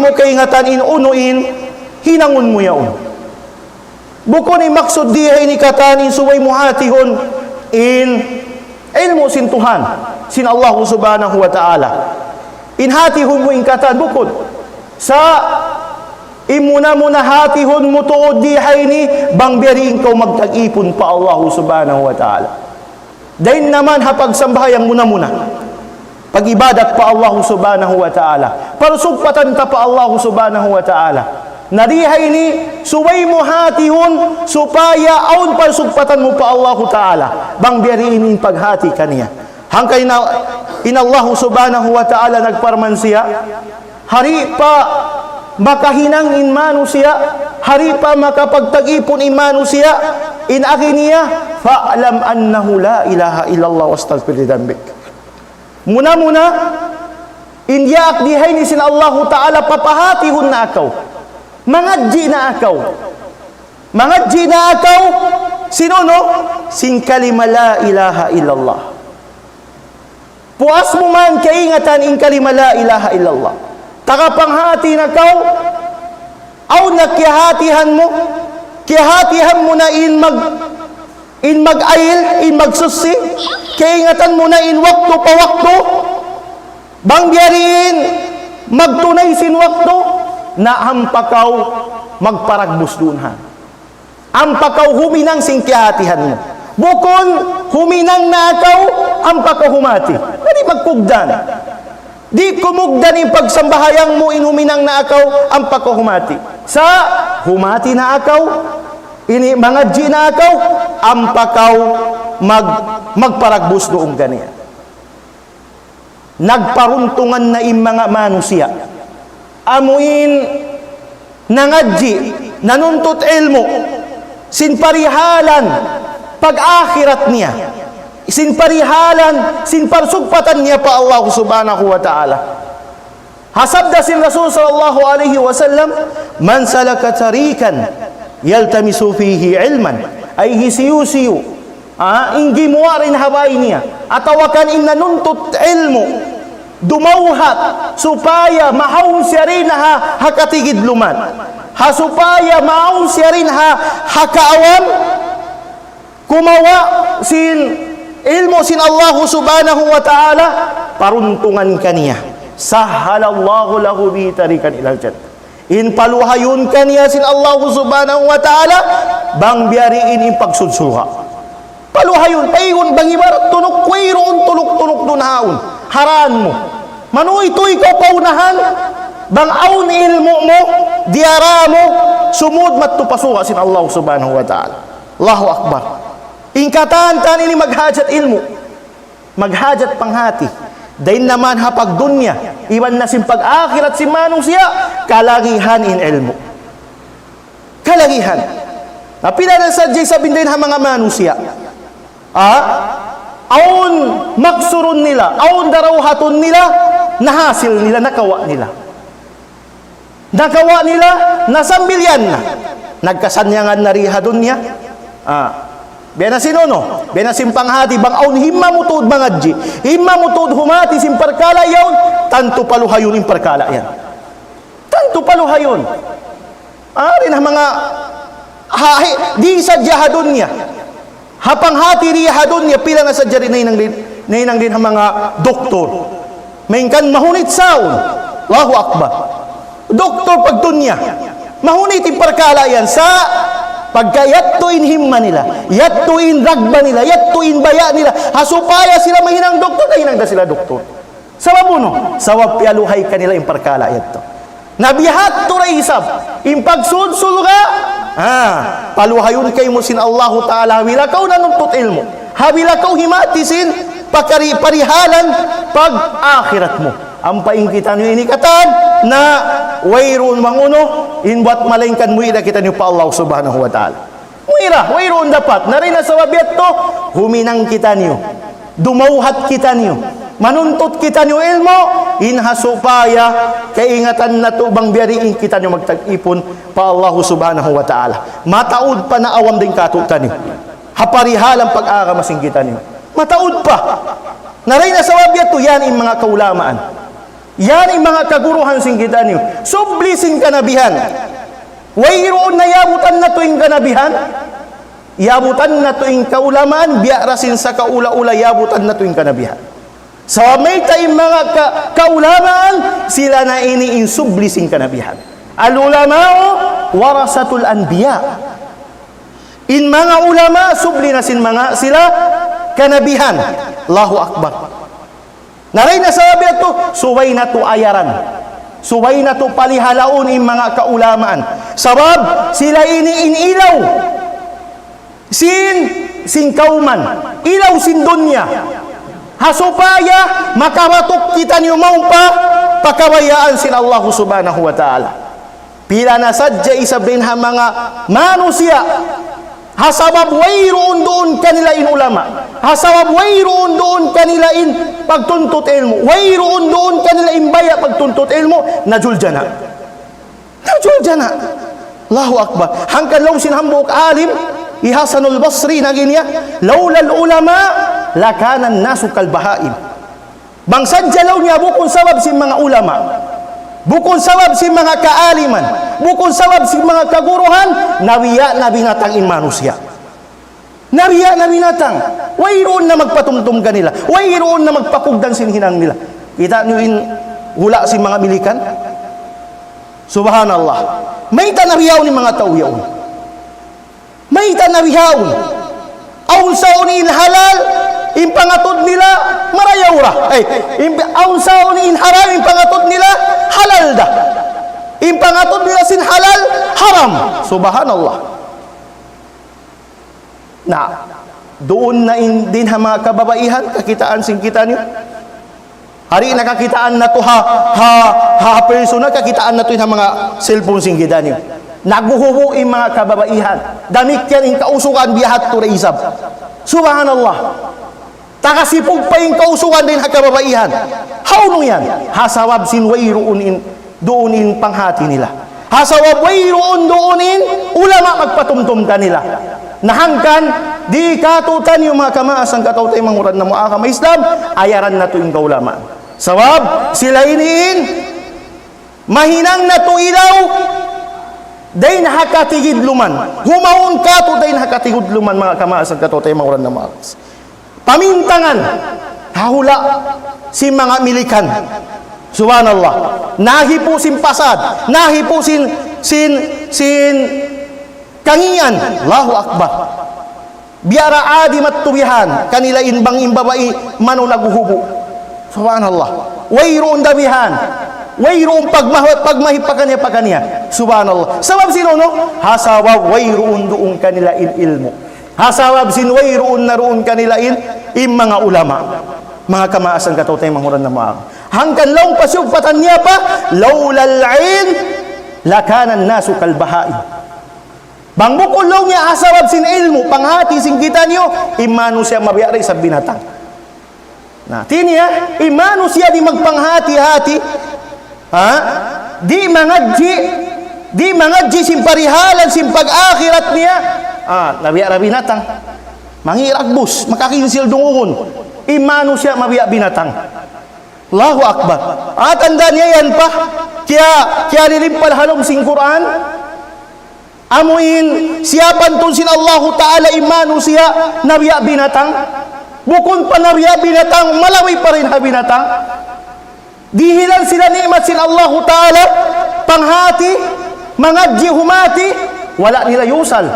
mo kaingatan inunuin, hinangon mo yaon. Bukon ni maksud dihay ni katanin suway mo hatihon in ilmo sin Tuhan, sin Allah subhanahu wa ta'ala. Inhatihon mo in katan bukod sa imuna-muna hatihon mo tuod dihay ni bangberiin kau magtag-ipon pa Allah subhanahu wa ta'ala. Dahil naman hapagsambahayang muna-muna pag-ibadat pa Allah subhanahu wa ta'ala. Parusugpatan ta pa Allah subhanahu wa ta'ala. Narihay ni suway mo hatihon supaya aun parusugpatan mo pa Allah ta'ala. Bang biyariin in paghati kaniya. Hangkay na in Allah subhanahu wa ta'ala nagparman siya. Hari pa makahinang in mano siya. Hari pa makapagtag-ipon in mano siya. In akiniya fa'alam annahu la ilaha illallah wastaghfir li dhanbik. Muna-muna, indiak dihay ni sin Allah ta'ala papahatihon na akaw. Mangadji na akaw. Mangadji na akaw, sino no? Sin kalima la ilaha illallah. Puas mo man kaingatan in kalima la ilaha illallah. Takapanghati na akaw, aw nakihatihan mo, kihatihan mo na in mag-ayil, in magsusi, kaingatan mo na in wakto pa wakto, bangyariin, magtunay sin wakto, na ampakaw magparagbus dunhan. Ampakaw huminang sin kihatihan mo. Bukon, huminang na akaw, ampakaw humati. Hindi magkugdan. Di kumugdan in pagsambahayang mo in huminang na akaw, ampakaw humati. Sa humati na akaw, ini mga ginakaw, ampakaw magparagbus doong ganiya. Nagparuntungan na im mga manusia. Amuin nangadji, nanuntut ilmo, sinparihalan pag-akhirat niya. Sinparihalan, sinparsugpatan niya pa Allah subhanahu wa ta'ala. Hasabda sin Rasul sallallahu alaihi wasallam, man salaka tarikan yaltamisu fihi ilman ay hisiyu-siyu inggi mo rin habay niya atawakan in nanuntut ilmo dumauhat supaya mahaw siya rin hakatigid luman supaya mahaw siya rin hakaawan kumawa sin ilmo sin Allah subhanahu wa ta'ala paruntungan kaniya sahalallahu lahu bi tarikan ilal jannah. In paluhayon kaniya sin Allah subhanahu wa ta'ala bang biyariin in pagsudsuha. Paluhayon, paingon bang ibarat tunok kwayroon tulok-tulok dunhaon. Haraan mo. Manu ito ikaw paunahan bang aun ilmo mo, diara mo, sumud matupasuha sin Allah subhanahu wa ta'ala. Allahu Akbar. Ingkatan ini maghajat ilmo. Maghajat panghati. Dain naman hapag dunya, iwan na sin pag-akhirat si manong siya, kalagihan in ilmo. Kalagihan. Napila na sadyay sabihin din ha mga manong siya. Aun maksurun nila, aun darawhaton nila, nahasil nila, nakawa nila. Nakawa nila, nasambilyan na. Nagkasanyangan na riha dunya. Bena sinono, bena simpanghati bang aun himma mutod mangadji, himma mutod humati simparkala yawn, tanto paluhayon imparkala yan. Tanto paluhayon. Ari na mga di sadya hadon niya. Hapanghati riya hadon niya pila na sadya rin nainang din ang mga doktor. Maingkan mahunit saon. Allahu Akbar. Doktor pagdunya. Mahunit imparkala yan sa pagka yattuin himma nila, yattuin ragba nila, yattuin baya nila, hasupaya sila mahinang doktor, nahinang da sila doktor. Sa mabuno, sa wapialuhay kanila imparkala yato. Nabihat to raisab, impagsulsul ka, paluhayon kayo mo sin Allah Ta'ala, habilakaw nanuntut ilmo, habilakaw himatisin, parihalan, pag-akhirat mo. Ang paingkitan nyo inikatan na wayroon manguno inbat malingkan mo ida kita nyo pa Allah subhanahu wa ta'ala. Wayroon dapat na rin sa wabiat to huminang kita nyo, dumauhat kita nyo, manuntot kita nyo ilmo inhasupaya kaingatan na to bang biyariin kita nyo magtag-ipon pa Allah subhanahu wa ta'ala. Mataud pa na awam din katutan nyo, haparihalang pag-agamasing kita nyo, mataud pa na rin sa wabiat to yan yung mga kaulamaan. Yan ang mga kaguruhan sing kita niyo. Subli sing kanabihan. Wayroon na yabutan na tuing kanabihan. Yabutan na tuing kaulamaan, biyarasin sa kaula-ula yabutan na tuing kanabihan. So may tayong mga kaulamaan, sila na iniin subli sing kanabihan. Al-ulama'u warasatul anbiya. In mga ulama, subli na sin mga sila kanabihan. Allahu Akbar. Naray na sabi ito, suway na to ayaran. Suway na to palihalaon in mga kaulamaan. Sabab, sila iniinilaw. Sin kauman. Ilaw sin dunya. Hasupaya, makabatok kita niyo pa, pakabayaan sin Allah subhanahu wa ta'ala. Pila na sadya isabrin ha mga manusia. Hasabab wayroon doon kanilain ulama. Hasabab wayroon doon kanilain pagtuntut ilmu. Wayroon doon kanilain baya pagtuntut ilmu. Najuljana. Najuljana. Allahu Akbar. Hangkan law sinhambok alim, Hasanul Basri na ginya, laulal ulama, lakanan nasu kalbahaim. Bangsan jalaw niya bukon sabab si mga ulama. Bukon sabab si mga kaaliman, bukon sabab si mga kaguruhan, nabiya na binatang in manusia. Nabiya na binatang. Wayroon na magpatumtum kanila. Wayroon na magpakugdan sinhinang nila. Kita nyo in hula si mga milikan? Subhanallah. May tanabiyaw ni mga tao yaon. May tanabiyaw. Aun sa unin halal, in pangatod nila marayawra. Aun sa unin haram, in pangatod nila halal da. In pangatod nila sin halal, haram. Subhanallah. Na, doon na din ha mga kababaihan, kakitaan sing kita niyo. Hari nakakitaan na to ha persona, kakitaan na to yung mga cellphone sing kita niyo. Naguhubo yung mga kababaihan. Damit yan yung kausukan biyahat to reisab. Subhanallah. Takasipog pa yung kausukan din ha kababaihan. Haunong yan? Hasawab sin wayroon doon in panghati nila. Hasawab wayroon doon in ulama magpatumtum kanila. Nahangkan, di katutan yung mga kamaasang katautay manguran na muaka Islam, ayaran na to yung kaulamaan. Sawab, sila iniin, mahinang na to ilaw, day nakatigid luman. Humaon ka to, day nakatigid luman mga kamaasang katautay manguran na muaka. Pamintangan, hahula si mga milikan. Subhanallah. Nahi po sin pasad, nahi po sin kangian. Allahu Akbar. Biara adi matubihan kanila inbang imbabai mano naguhubo. Subhanallah. Wayroon dabihan. Wayroon pagmahip pa kanya. Subhanallah. Sabab sino no? Hasawab wayroon doon kanila ilmu. Hasawab sin wayroon na roon kanila mga ulama. Mga kamaasang katautay manguran na mga. Hangkan laong pasyog patanya pa, laulal ain lakanan nasu kalbahain. Bang bukulong niya asawab sin ilmu, panghati sin kita niyo, imano siya mabiyari sa binatang. Na, tinya, imano siya di magpanghati-hati, ha? Di mangadji sin parihalan, sin pag-akhirat niya, nabiyara binatang. Mangiragbus, makakinsil dunguhon. Imano siya mabiya binatang. Allahu Akbar. Tanda niya yan pa, kaya nilimpal halong sin Quran, amuin siyapan tun sin Allahu Ta'ala imano siya nabiya binatang. Bukon pa nabiya binatang, malawi pa rin ha binatang. Dihilan sila ni'mat sin Allahu Ta'ala, panghati, mangadji humati, wala nila yusal.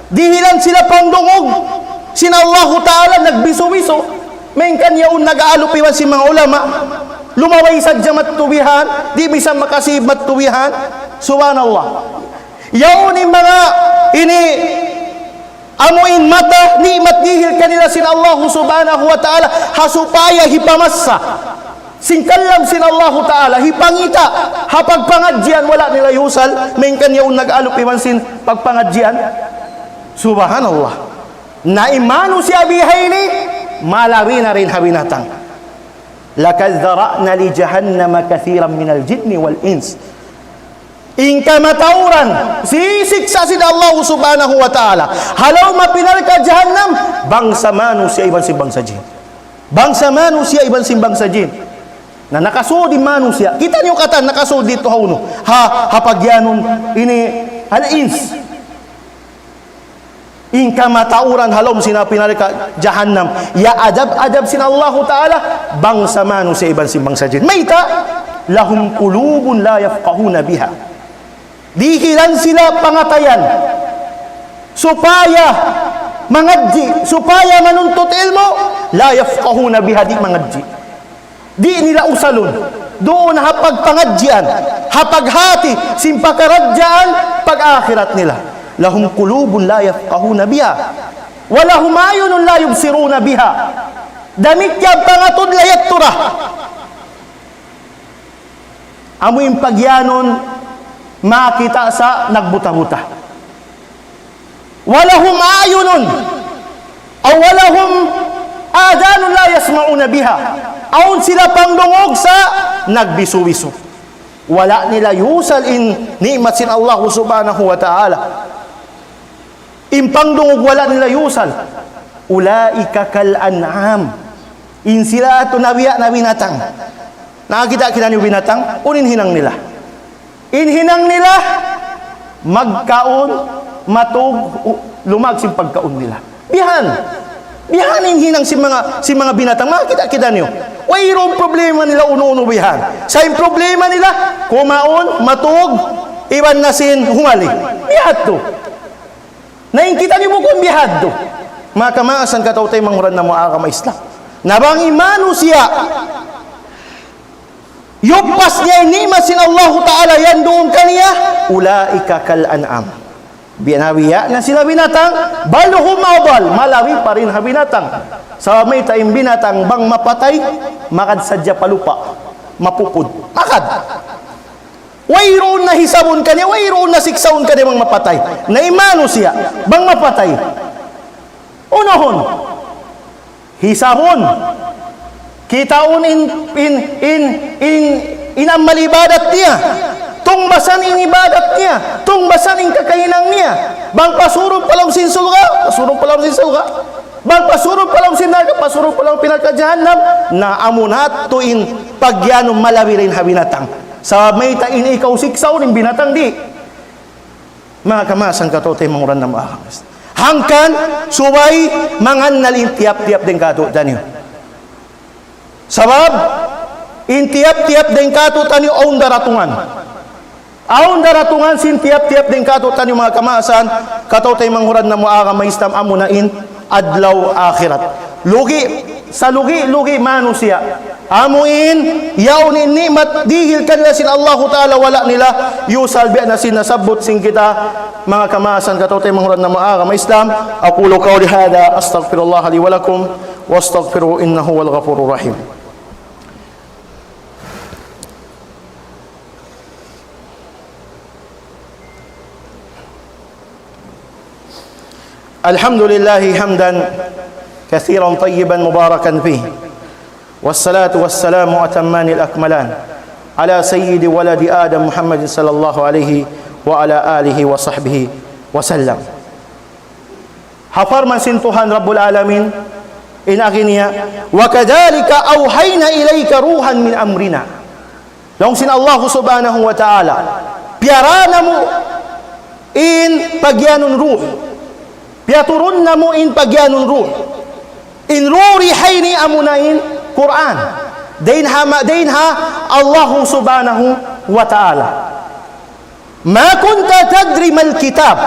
Dihilan sila pangdungog, sin Allahu Ta'ala nagbiso-biso. May kanyaon nag-aalupiwan si mga ulama, lumaway sa jamat tuwihan, di bisa makasibat tuwihan. Subhanallah. Yaon yung mga amuin mata, ni'mat nihil kanila sin Allah subhanahu wa ta'ala, hasupaya hipamassa. Singkalam sin Allah ta'ala, hipangita, hapagpangadjian, wala nila yusal, may kanyaon nag-aalupiwan sin pagpangadjian. Subhanallah. Naimano si abihay ni, malawi na rin habinatang. Lakad dhara'na li jahannama kathiran minal jinni wal ins. Ingka matauran, sisiksa sin Allah subhanahu wa ta'ala. Halaw mapinal ka jahannam, bangsa manusia iban si bangsa jin. Bangsa manusia iban si bangsa jin. na nakasud di manusya. Kita niyo katan nakasud dito hauno. Hapagyanon ini al-ins. In kama tauran halom sina pinalika jahannam. Ya adab sin Allah Ta'ala bangsa manusya iban sin bangsa jin. Maita lahum qulubun la yafqahuna biha. Dihilan sila pangatayan supaya mangadji, supaya manuntut ilmu, la yafqahuna biha di mangadji. Di nila usalon. Doon hapag pangadjian, hapag hati, simpakaradjaan, pag-akhirat nila. Lahum qulubun la yafqahuna biha. Walahum ayunun la yubsiruna biha. Damit yang pangatod layat turah. Amoy pagyanon, makita sa nagbuta-buta. Walahum ayunun aw walahum adanun la yasma'una biha. Aun sila pangdungog sa nagbisu-bisu. Wala nila yusal in ni'mat sin Allah subhanahu wa ta'ala. In pangdungog wala nila yusal. Ulaika kal an'am. In sila ito nabiya na binatang. Nakakita kita niyo binatang? Unin hinang nila. In hinang nila magkaon, matug, lumag sin pagkaon nila. Bihanin hinang si mga binatang. Makita kita niyo. Wayroong problema nila uno-uno bihan. Sa yung problema nila, kumaon, matug, iwan na sin humali. Bihad to. Naingkita niyo bukong bihad to. Mga kamaasan katautay manghuran na mga kamaisla. Nabang imano siya. Yupas niya inima sin Allah Ta'ala yan doon kaniya. Ulaika kal an'am. Binawiya na sila binatang, baluhum adal, malawi pa rin ha binatang. Sa may taing binatang bang mapatay, makad sadya palupa, mapupud, makad. Wayroon na hisabon kanya, wayroon na siksaon kanya bang mapatay. Naimano siya, bang mapatay. Unahon, hisabon. Kitaon in ang malibadat niya. Tungbasan in ibadat niya, tungbasan in kakainang niya. Bang pasurong palang sin sulga, pasurong palang sin sulga. Bang pasurong palang sin naga, pasurong palang pinagkajahannam, na amunat to in pagyanong malawi rin habinatang. Sa may tain ikaw siksaw rin binatang di. Mga kamasan katote manguran na maakas. Hangkan, subay, mangan nalin tiap-tiap din kato, danyo. Sabab, in tiap-tiap din kato, tanyo, aun daratungan. Aon daratungan sin tiap-tiap din katutan yung mga kamaasan katautay manghurad na muaka maistam amunain adlaw akhirat. Lugi manusia. Amuin yaunin ni'mat dihil kanila sin Allah Ta'ala wala nila yusal biya na sinasabot sin kita mga kamaasan katautay manghurad na muaka maistam. Aqulu qawli hada astaghfirullah li wa lakum wastaghfiru innahu wal ghafurur rahim. الحمد لله حمدا كثيرا طيبا مباركا فيه والصلاة والسلام أتمان الأكملان على سيد ولد آدم محمد صلى الله عليه وعلى آله وصحبه وسلم. حفر من سنتهان رب العالمين إن أغنيا وكذلك أوحينا إليك روحا من أمرنا. لهم سن الله سبحانه وتعالى بيرانا مو إن بجيان روح piyaturun na mo in pagyanong ruh. In ruri hayni amunain Quran. Dain ha Allah subhanahu wa ta'ala. Ma kunta tadri mal kitab.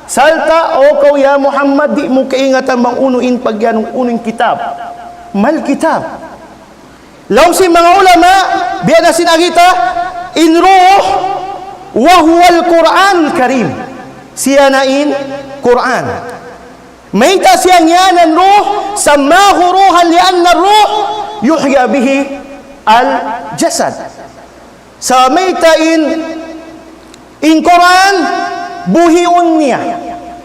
Salta o kaw ya Muhammad di mo kaingatan bang unuin pagyanong uning kitab. Mal kitab. Law si mga ulama biya na sinagita in ruh wa huwa al-Quran al-Karim. Siya na in Quran. May tasiyang yan ang ruh, sammahu ruhan lianna ruh yuhya bihi al-jasad. Sa may tain in Quran, buhiun niya.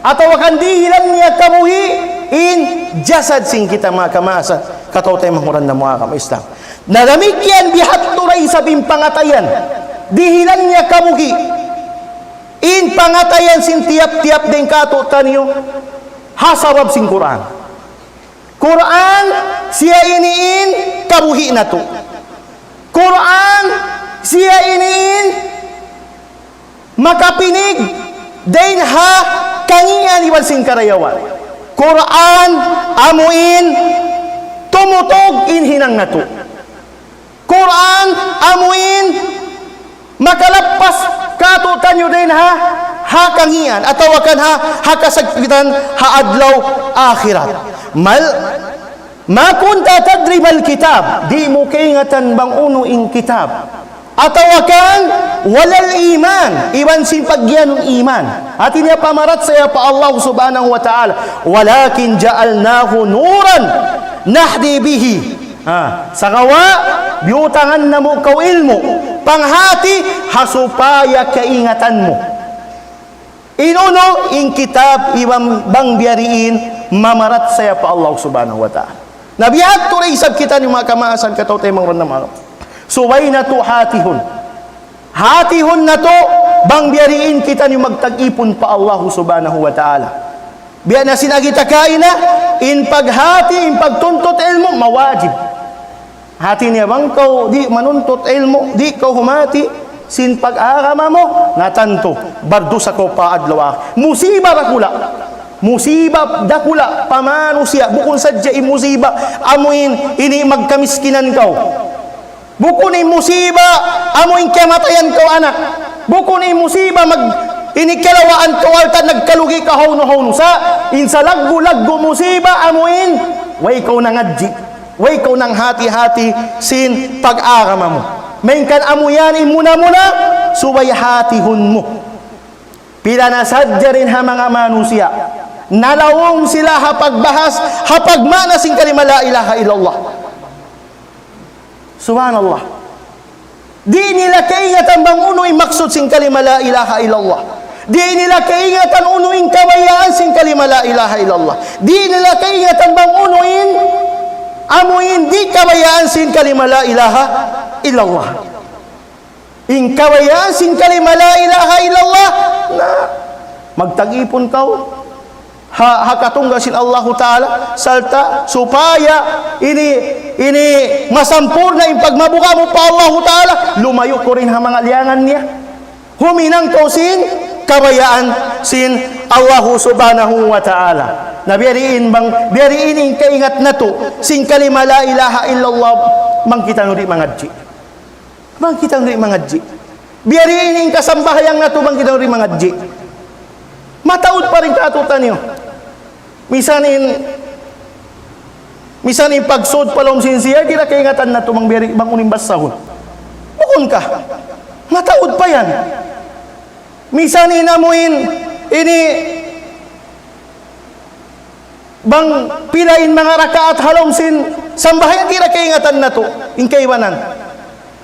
Atau wakandihilan niya kabuhi in jasad sing kita mga kamasa. Kataw tayo mahuran na mga kama-Islam. Nalamigyan bihat turay sa bimpangatayan. Dihilan niya kabuhi. In pangatayan sin tiap-tiap din kato tanyo hasarab sin Quran. Quran siya iniin kabuhi na to. Quran, siya iniin, makapinig, dain ha, kangian iwan sing karayawan. Quran, amuin, tumutog inhinang nato. Quran, amuin, makalappas katutan nyo din ha, kangian, at tawakan ha kasagpitan, adlaw akhirat. Ma kunta tadri mal kitab, di mo kaingatan bang uno in kitab. Atawakan walal iman, iban simpagyan ng iman. At niya pamarat sa pa Allah subhanahu wa ta'ala, walakin ja'alnahu nuran nahdi bihi. Sa kawa, biutangan na mo kaw ilmo, panghati, hasupaya kaingatan mo. Inuno, in kitab, ibang bang biyariin, mamarat sa pa Allah subhanahu wa ta'ala. Nabihat to isab kita ni mga kamaasan kataw tayo mga ranam. Suway na to hatihon. Hatihon na to, bang biyariin kita ni magtag-ipon pa Allah subhanahu wa ta'ala. Biya na sinagita kaina, in paghati, in pagtuntot ilmo, mawajib. Hati niya bang kau di manuntot ilmo, di kau humati, sin pag-arama mo, natanto, bardo sa ko paadlaw. Musiba rakula. Musiba dakula pamano siya bukon sadya musiba amuin ini magkamiskinan kau. Bukon ni musiba amuin kamatayan kau anak. Bukon ni musiba mag ini kalawaan kau alta nagkalugi ka hawno sa insa laggo musiba amuin way kau nangadji. Way kau nang hati-hati sin pag-arama mo. Mainkan amuyan imuna suway hatihun mo. Pila na sadya rin ha mga manusia. Nalawong sila hapagbahas, hapagmana sing kalima la ilaha illallah. Subhanallah. Di nila kaingatan bang unuing maksud sing kalima la ilaha illallah. Di nila kaingatan unuing kawayaan sing kalima la ilaha illallah. Di nila kaingatan bang unuing amuin di kawayaan sing kalima la ilaha illallah. In kawayaan sing kalima la ilaha illallah na magtag-ipon kau hakatunggasin Allah Ta'ala salta supaya ini masampurna yung pagmabuka mo pa Allah Ta'ala lumayo ko rin ha mga liangan niya huminang kau sin kabayaan sin Allah Subhanahu wa Ta'ala na biyariin yung kaingat na to sin kalima la ilaha illallah mangkita nuri mangadji biyariin yung kasambahayang na to mangkita nuri mangadji mataod pa rin katutan niyo. Misan in pagsod palom sinsiya, di na kaingatan na tumang bang unimbas sahod. Bukon ka. Mataod pa yan. Misan inamuin, ini bang pilain mga rakaat halom sin sambahayan, di na kaingatan na to. In kaiwanan.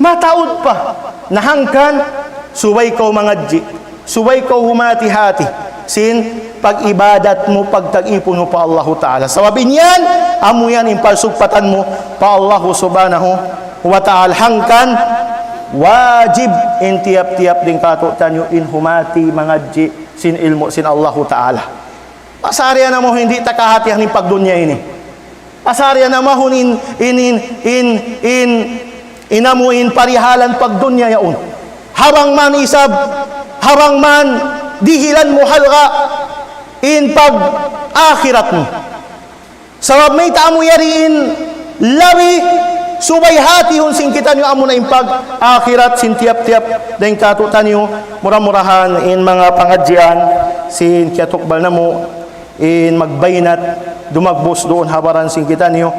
Mataod pa. Nahangkan, suway ko mangadji. Suway ko humati-hati. Sin pag-ibadat mo, pagtag-ipon mo pa Allah Ta'ala. Sawabin yan, amo yan, impalsugpatan mo pa Allah Subhanahu wa Ta'ala. Hangkan, wajib in tiap-tiap din katutan yung inhumati, mangadji, sin ilmo, sin Allah Ta'ala. Pasarya na mo, hindi takahatihan ng pagdunya ini. Pasarya na mo, inamuin parihalan pagdunya yaon. Habang man isab, habang man dihilan mo halga, in pag-akhirat mo. Sabab may taamo yariin lawi subay hati hun sing kita nyo amo na in pag-akhirat sin tiap-tiap dahil katutan nyo murah-murahan in mga pangadjian sin kiatukbal na mo in magbayinat dumagbos doon habaran sin kita nyo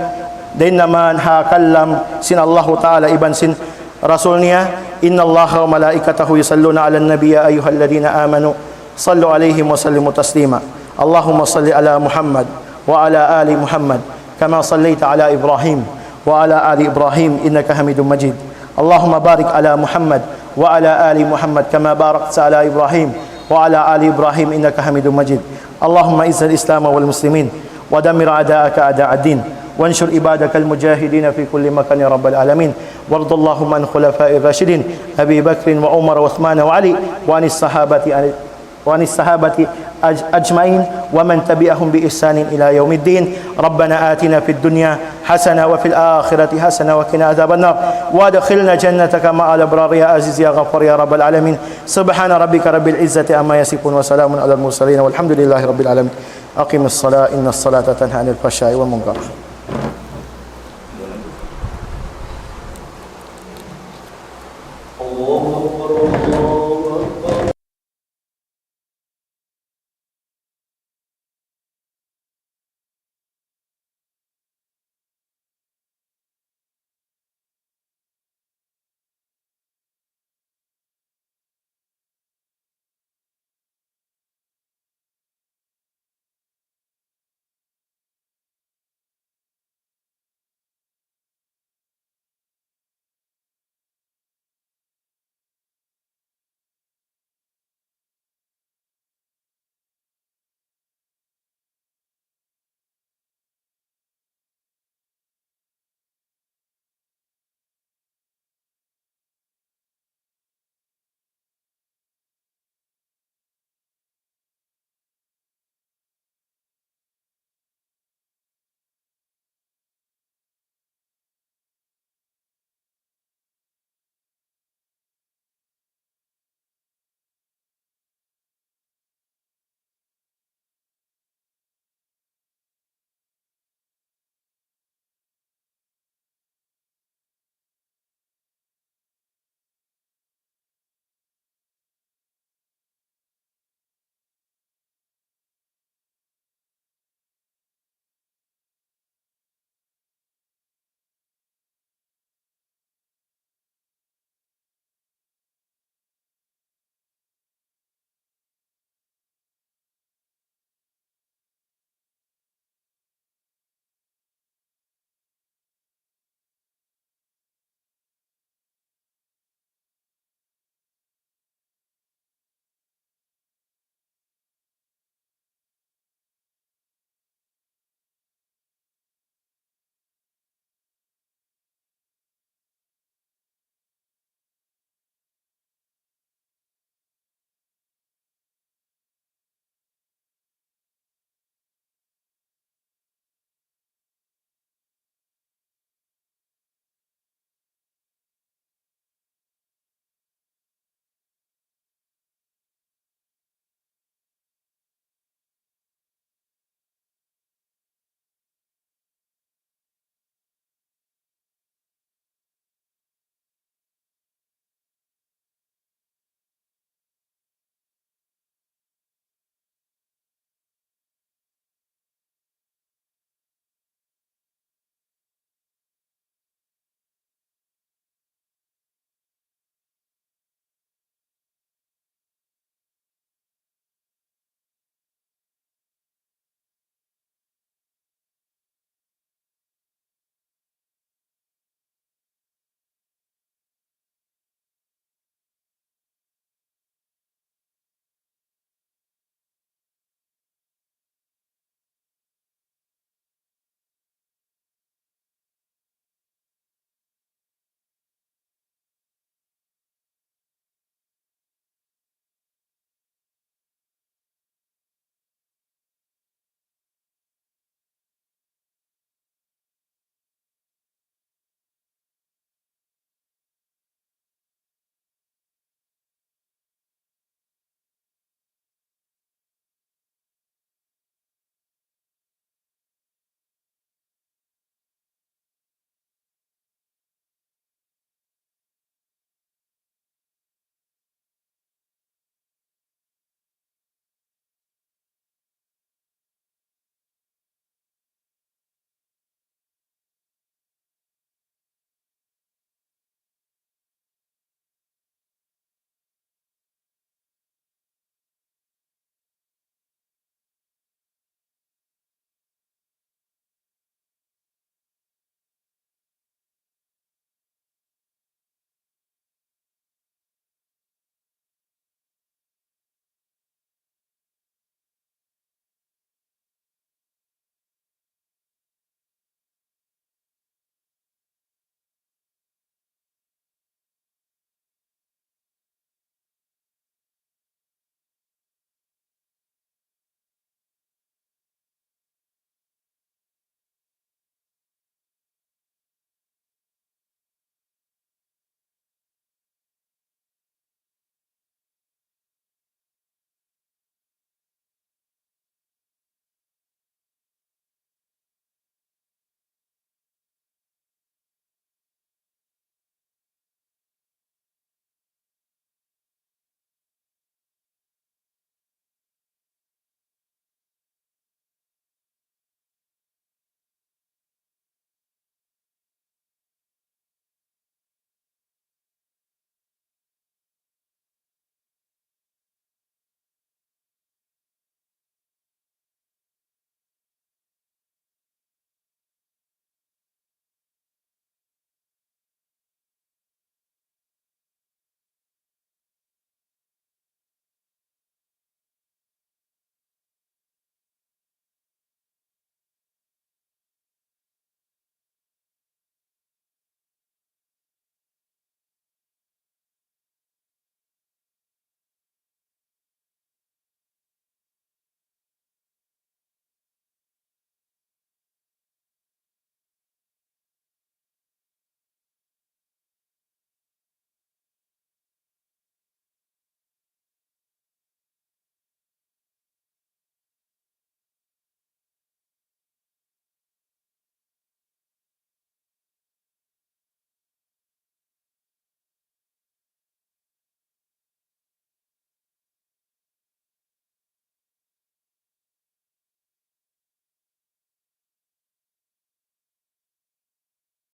dahil naman hakalam sin Allah Ta'ala iban sin Rasul niya inna Allah wa malaikatahu yusalluna ala nabiyya ayyuhalladhina amanu صلوا عليه وسلموا تسليما اللهم صل على محمد وعلى آل محمد كما صليت على إبراهيم وعلى آل إبراهيم إنك حميد مجيد اللهم بارك على محمد وعلى آل محمد كما باركت على إبراهيم وعلى آل إبراهيم إنك حميد مجيد اللهم اعز الإسلام والمسلمين ودمر أعداءك أعداء الدين وانشر عبادك المجاهدين في كل مكان يا رب العالمين وارض اللهم عن خلفاء الراشدين أبي بكر وعمر وعثمان وعلي وعن الصحابة أجمعين ومن تبعهم بإحسان إلى يوم الدين. ربنا آتنا في الدنيا حسنة وفي الآخرة حسنة وقنا عذاب النار وادخلنا جنتك مع الأبرار يا عزيز يا غفور يا رب العالمين. سبحان ربك رب العزة عما يصفون وسلام على المرسلين والحمد لله رب العالمين. أقم الصلاة إن الصلاة تنهى عن الفحشاء والمنكر. الله أكبر.